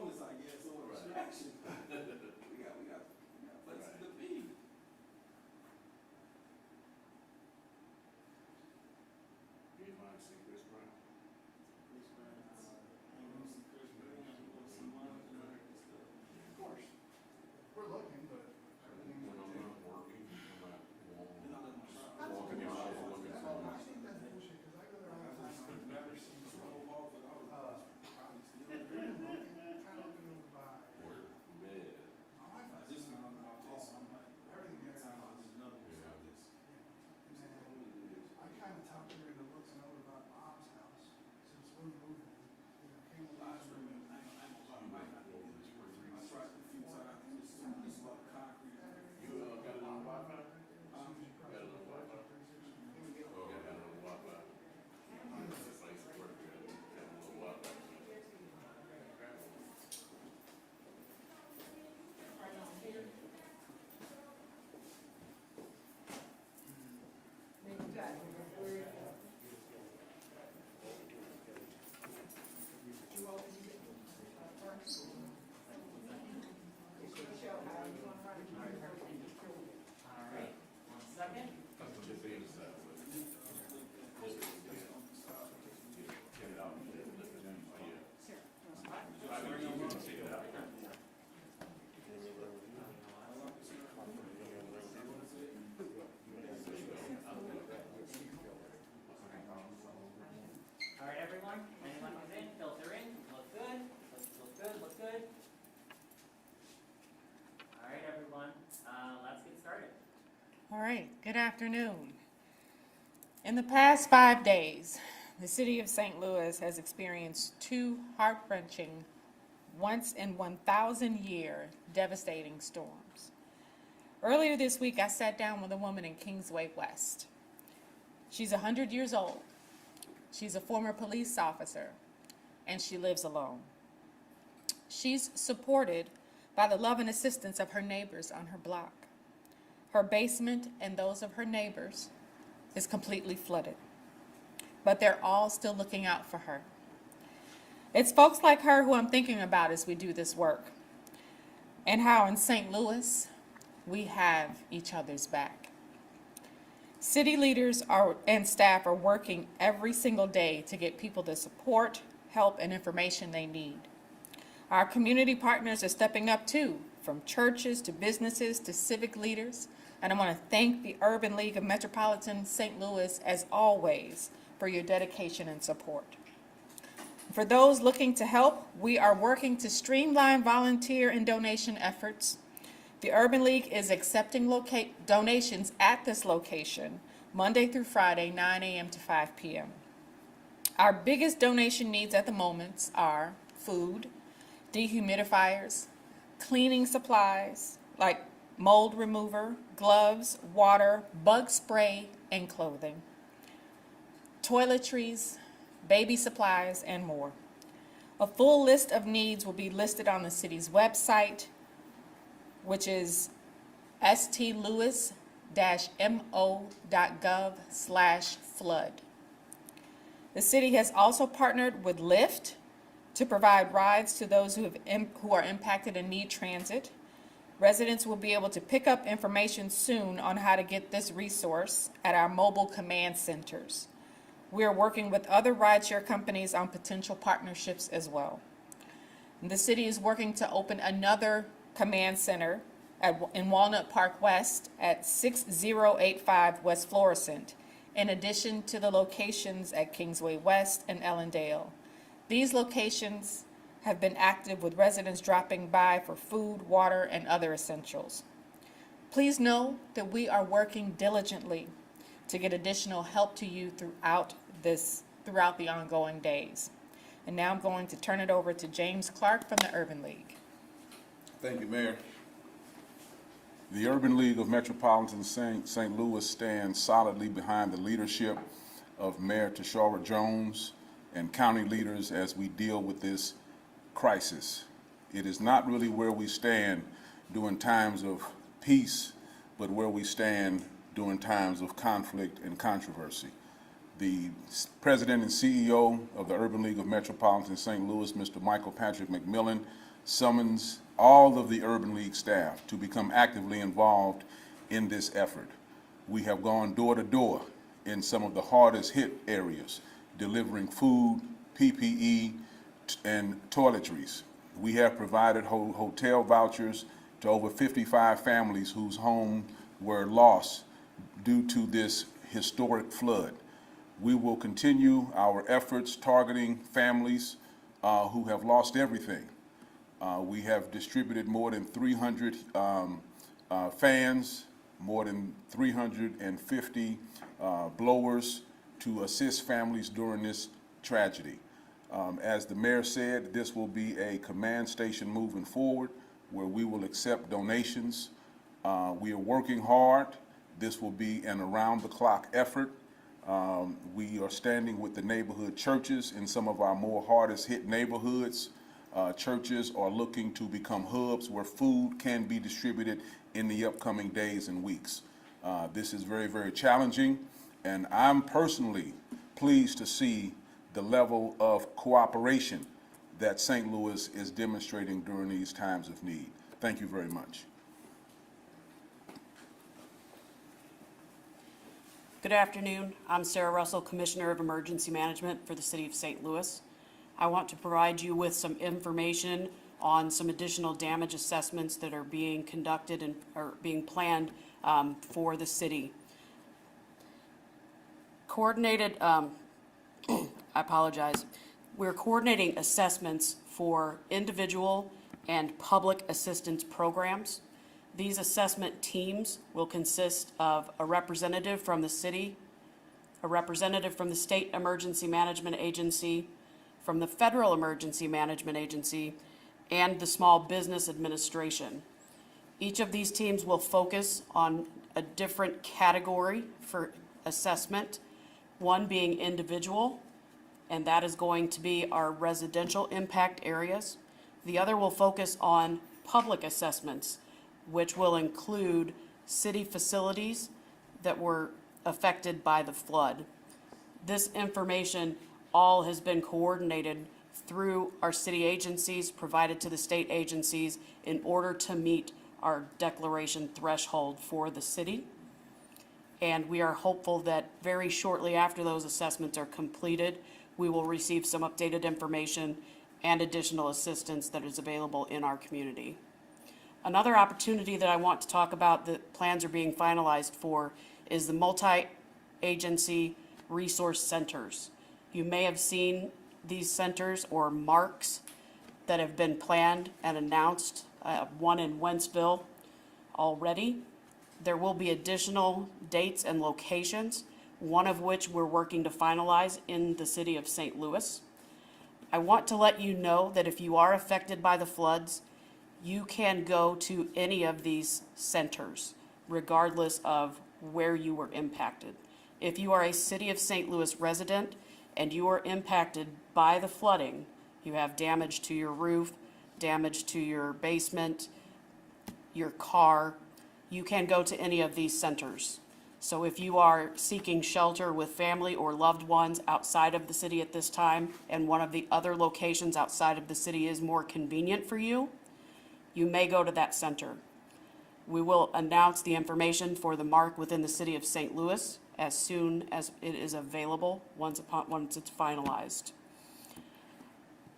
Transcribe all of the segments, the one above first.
phone is, I guess, or a distraction. We got places to be. You ain't mind seeing Chris Brown? Chris Brown, you want to see Chris Brown, you want to see Monica and stuff. Of course. We're looking, but everything's. When I'm not working, I'm not You're not in my shop. walking in shit looking I for think that's bullshit, because I go there all the time. Never seen snowball, but I was probably still We've there. been looking, trying to open up by. where, man. My wife I has just found out about this, I'm like, everything next there. time I just know this, I just. And then I kind of talked her into looking over by Bob's house, since we're moving. You know, came I along. remember, I might not be able to do it. I tried a few times, it's a lot of concrete. You got it on Wi-Fi? Got Got it on Wi-Fi? Oh, got it on Wi-Fi. It's like support, got it on Wi-Fi. Alright, 1 second. That's what they say inside, but. Get it out, lift it in, oh, yeah. I think you can take it out. Alright, everyone, anyone who's in, filter in, look good, look good. Alright, everyone, let's get started. All right, good afternoon. In the past 5 days, the city of St. Louis has experienced two heart-wrenching, once in 1,000 year devastating storms. Earlier this week, I sat down with a woman in Kingsway West. She's 100 years old. She's a former police officer, and she lives alone. She's supported by the love and assistance of her neighbors on her block. Her basement and those of her neighbors is completely flooded, but they're all still looking out for her. It's folks like her who I'm thinking about as we do this work, and how in St. Louis, we have each other's back. City leaders and staff are working every single day to get people the support, help, and information they need. Our community partners are stepping up too, from churches to businesses to civic leaders. And I want to thank the Urban League of Metropolitan St. Louis, as always, for your dedication and support. For those looking to help, we are working to streamline volunteer and donation efforts. The Urban League is accepting donations at this location, Monday through Friday, 9 a.m. to 5 p.m. Our biggest donation needs at the moment are food, dehumidifiers, cleaning supplies like mold remover, gloves, water, bug spray, and clothing, toiletries, baby supplies, and more. A full list of needs will be listed on the city's website, which is stlouis-mo.gov/flood. The city has also partnered with Lyft to provide rides to those who are impacted and need transit. Residents will be able to pick up information soon on how to get this resource at our mobile command centers. We are working with other rideshare companies on potential partnerships as well. The city is working to open another command center in Walnut Park West at 6085 West Florissant, in addition to the locations at Kingsway West and Ellendale. These locations have been active with residents dropping by for food, water, and other essentials. Please know that we are working diligently to get additional help to you throughout the ongoing days. And now I'm going to turn it over to James Clark from the Urban League. Thank you, Mayor. The Urban League of Metropolitan St. Louis stands solidly behind the leadership of Mayor Tishaura Jones and county leaders as we deal with this crisis. It is not really where we stand during times of peace, but where we stand during times of conflict and controversy. the President and CEO of the Urban League of Metropolitan St. Louis, Mr. Michael Patrick McMillan, summons all of the Urban League staff to become actively involved in this effort. We have gone door to door in some of the hardest hit areas, delivering food, PPE, and toiletries. We have provided hotel vouchers to over 55 families whose homes were lost due to this historic flood. We will continue our efforts targeting families who have lost everything. We have distributed more than 300 fans, more than 350 blowers to assist families during this tragedy. As the mayor said, this will be a command station moving forward where we will accept donations. We are working hard. This will be an around-the-clock effort. We are standing with the neighborhood churches in some of our more hardest hit neighborhoods. Churches are looking to become hubs where food can be distributed in the upcoming days and weeks. This is very, very challenging, and I'm personally pleased to see the level of cooperation that St. Louis is demonstrating during these times of need. Thank you very much. Good afternoon. I'm Sarah Russell, Commissioner of Emergency Management for the City of St. Louis. I want to provide you with some information on some additional damage assessments that are being conducted and are being planned for the city. I apologize. We're coordinating assessments for individual and public assistance programs. These assessment teams will consist of a representative from the city, a representative from the State Emergency Management Agency, from the Federal Emergency Management Agency, and the Small Business Administration. Each of these teams will focus on a different category for assessment, one being individual, and that is going to be our residential impact areas. The other will focus on public assessments, which will include city facilities that were affected by the flood. This information all has been coordinated through our city agencies, provided to the state agencies in order to meet our declaration threshold for the city. And we are hopeful that very shortly after those assessments are completed, we will receive some updated information and additional assistance that is available in our community. Another opportunity that I want to talk about that plans are being finalized for is the multi-agency resource centers. You may have seen these centers or marks that have been planned and announced, one in Wentzville already. There will be additional dates and locations, one of which we're working to finalize in the city of St. Louis. I want to let you know that if you are affected by the floods, you can go to any of these centers, regardless of where you were impacted. If you are a City of St. Louis resident and you are impacted by the flooding, you have damage to your roof, damage to your basement, your car, you can go to any of these centers. So if you are seeking shelter with family or loved ones outside of the city at this time, and one of the other locations outside of the city is more convenient for you, you may go to that center. We will announce the information for the mark within the city of St. Louis as soon as it is available, once it's finalized.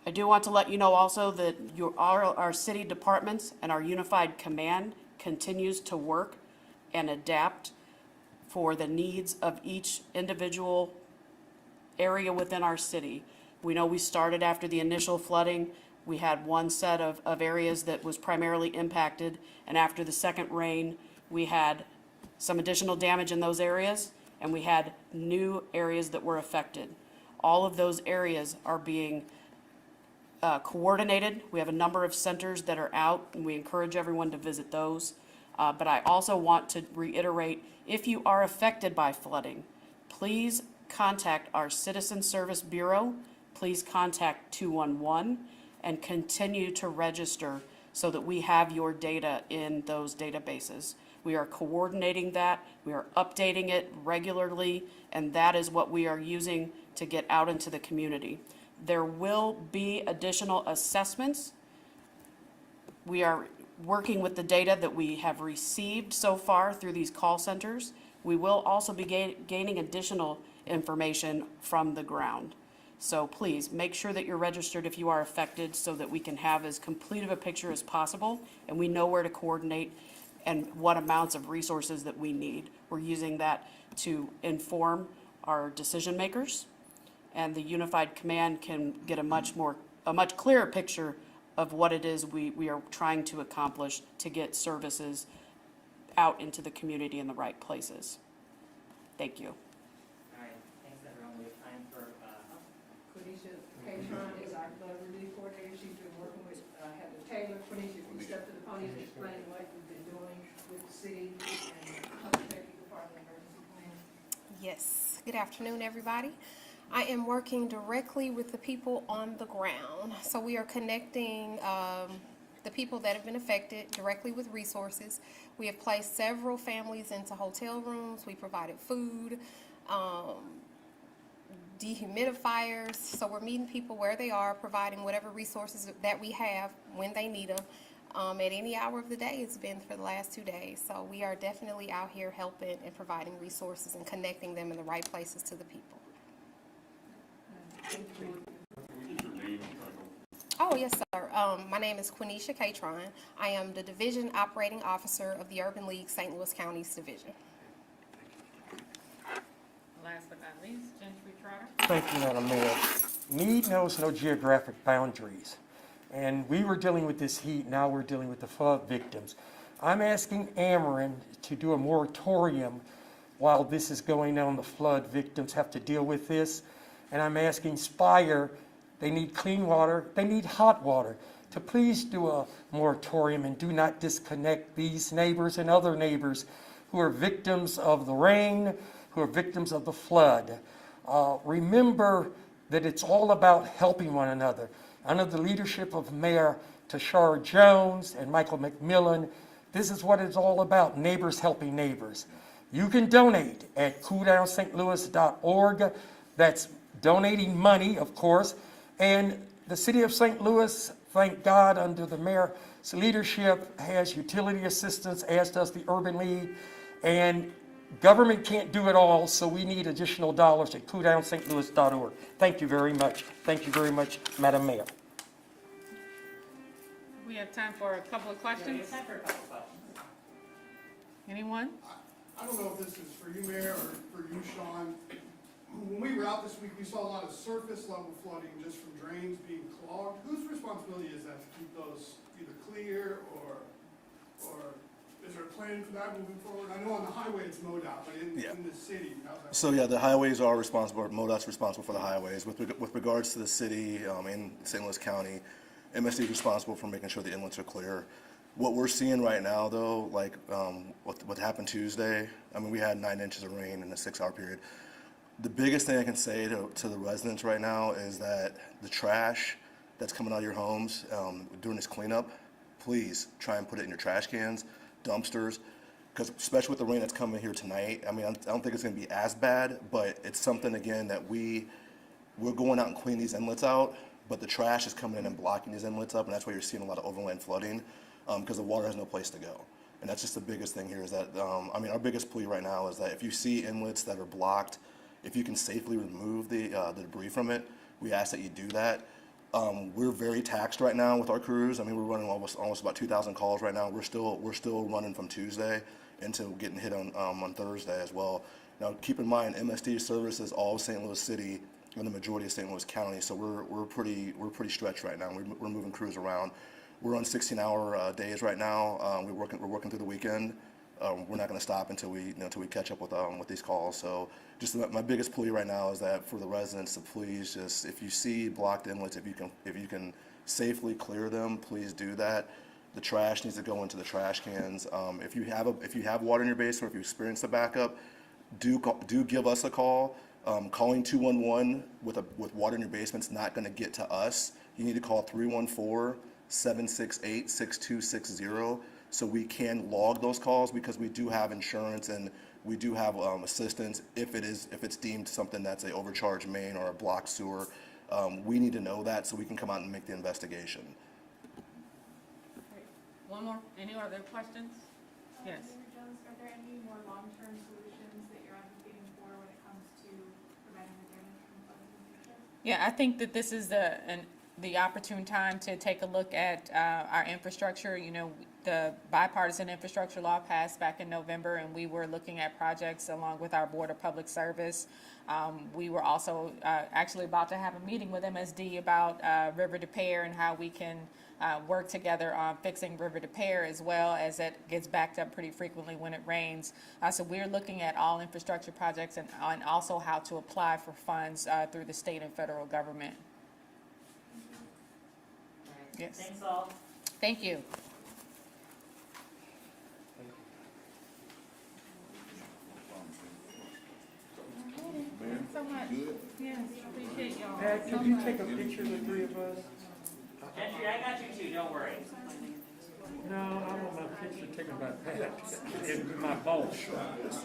I do want to let you know also that our city departments and our unified command continues to work and adapt for the needs of each individual area within our city. We know we started after the initial flooding. We had one set of areas that was primarily impacted, and after the second rain, we had some additional damage in those areas, and we had new areas that were affected. All of those areas are being coordinated. We have a number of centers that are out, and we encourage everyone to visit those. But I also want to reiterate, if you are affected by flooding, please contact our Citizen Service Bureau. Please contact 211 and continue to register so that we have your data in those databases. We are coordinating that, we are updating it regularly, and that is what we are using to get out into the community. There will be additional assessments. We are working with the data that we have received so far through these call centers. We will also be gaining additional information from the ground. So please, make sure that you're registered if you are affected so that we can have as complete of a picture as possible and we know where to coordinate and what amounts of resources that we need. We're using that to inform our decision makers, and the unified command can get a much clearer picture of what it is we are trying to accomplish to get services out into the community in the right places. Thank you. All right, thanks everyone. We have time for, Quenisha Catron is our flood relief coordinator. She's been working with Heather Taylor. Quenisha, can you step to the podium and explain what we've been doing with the city and public safety department emergency plan? Yes, good afternoon, everybody. I am working directly with the people on the ground. So we are connecting the people that have been affected directly with resources. We have placed several families into hotel rooms. We provided food, dehumidifiers. So we're meeting people where they are, providing whatever resources that we have when they need them. At any hour of the day, it's been for the last 2 days. So we are definitely out here helping and providing resources and connecting them in the right places to the people. Thank you. Oh, yes, sir. My name is Quenisha Catron. I am the Division Operating Officer of the Urban League St. Louis County's Division. Last but not least, Gentry Trotter. Thank you, Madam Mayor. Need knows no geographic boundaries. And we were dealing with this heat, now we're dealing with the flood victims. I'm asking Ameren to do a moratorium while this is going on. The flood victims have to deal with this. And I'm asking Spire, they need clean water, they need hot water, to please do a moratorium and do not disconnect these neighbors and other neighbors who are victims of the rain, who are victims of the flood. Remember that it's all about helping one another. Under the leadership of Mayor Tishaura Jones and Michael McMillan, this is what it's all about, neighbors helping neighbors. You can donate at cooldownstlouis.org. That's donating money, of course. And the city of St. Louis, thank God, under the mayor's leadership, has utility assistance, as does the Urban League. And government can't do it all, so we need additional dollars at cooldownstlouis.org. Thank you very much. Thank you very much, Madam Mayor. We have time for a couple of we questions. have time for a couple questions. Anyone? I don't know if this is for you, Mayor, or for you, Sean. When we were out this week, we saw a lot of surface level flooding just from drains being clogged. Whose responsibility is that to keep those either clear or is there a plan for that moving forward? I know on the highway it's MoDOT, but in the city, how's that? So yeah, the highways are responsible, MoDOT's responsible for the highways. With regards to the city in St. Louis County, MSD is responsible for making sure the inlets are clear. What we're seeing right now though, like what happened Tuesday, I mean, we had 9 inches of rain in a 6-hour period. The biggest thing I can say to the residents right now is that the trash that's coming out of your homes during this cleanup, please try and put it in your trash cans, dumpsters, because especially with the rain that's coming here tonight, I mean, I don't think it's going to be as bad, but it's something, again, that we're going out and cleaning these inlets out, but the trash is coming in and blocking these inlets up, and that's why you're seeing a lot of overland flooding, because the water has no place to go. And that's just the biggest thing here is that, I mean, our biggest plea right now is that if you see inlets that are blocked, if you can safely remove the debris from it, we ask that you do that. We're very taxed right now with our crews. I mean, we're running almost about 2,000 calls right now. We're still running from Tuesday into getting hit on Thursday as well. Now, keep in mind, MSD services all of St. Louis City and the majority of St. Louis County, so we're pretty stretched right now. We're moving crews around. We're on 16-hour days right now. We're working through the weekend. We're not going to stop until we catch up with these calls. So just my biggest plea right now is that for the residents to please just, if you see blocked inlets, if you can safely clear them, please do that. The trash needs to go into the trash cans. If you have water in your basement, or if you experience a backup, do give us a call. Calling 211 with water in your basement is not going to get to us. You need to call 314-768-6260. so we can log those calls because we do have insurance and we do have assistance if it's deemed something that's a overcharged main or a blocked sewer. We need to know that so we can come out and make the investigation. One more, any other questions? Yes. Mayor Jones, are there any more long-term solutions that you're advocating for when it comes to preventing the damage from flooding in the future? Yeah, I think that this is the opportune time to take a look at our infrastructure. You know, the bipartisan infrastructure law passed back in November, and we were looking at projects along with our Board of Public Service. We were also actually about to have a meeting with MSD about River to Pear and how we can work together on fixing River to Pear, as well as it gets backed up pretty frequently when it rains. So we're looking at all infrastructure projects and also how to apply for funds through the state and federal government. Yes. Thanks all. Thank you. Thanks so much. Yes, appreciate y'all. Pat, could you take a picture of the three of us? Gentry, I got you too, don't worry. No, I want my picture taken by Pat, and my boss.